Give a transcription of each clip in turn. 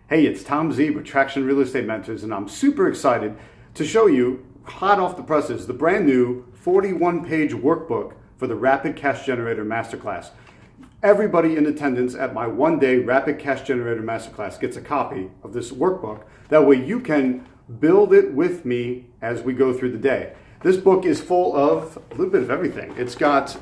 Hey, it's Tom Zeeb with Traction Real Estate Mentors, and I'm super excited to show you, hot off the presses, the brand new 41-page workbook for the Rapid Cash Generator Masterclass. Everybody in attendance at my one-day Rapid Cash Generator Masterclass gets a copy of this workbook. That way you can build it with me as we go through the day. This book is full of a little bit of everything. It's got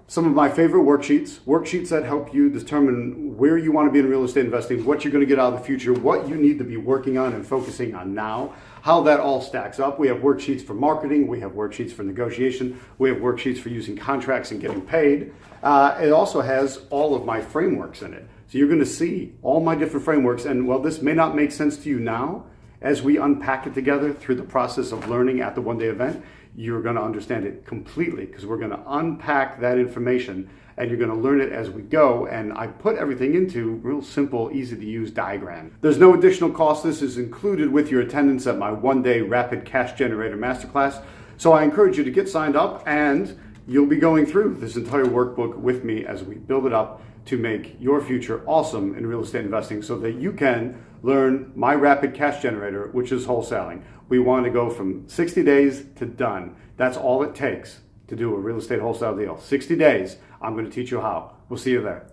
some of my favorite worksheets that help you determine where you want to be in real estate investing, what you're going to get out of the future, what you need to be working on and focusing on now, how that all stacks up. We have worksheets for marketing, we have worksheets for negotiation, we have worksheets for using contracts and getting paid. It also has all of my frameworks in it. So you're going to see all my different frameworks, and while this may not make sense to you now, as we unpack it together through the process of learning at the one-day event, you're going to understand it completely, because we're going to unpack that information and you're going to learn it as we go. And I put everything into real simple, easy to use diagram. There's no additional cost. This is included with your attendance at my one-day Rapid Cash Generator Masterclass. So I encourage you to get signed up, and you'll be going through this entire workbook with me as we build it up to make your future awesome in real estate investing, so that you can learn my Rapid Cash Generator, which is wholesaling. We want to go from 60 days to done. That's all it takes to do a real estate wholesale deal. 60 days. I'm going to teach you how. We'll see you there.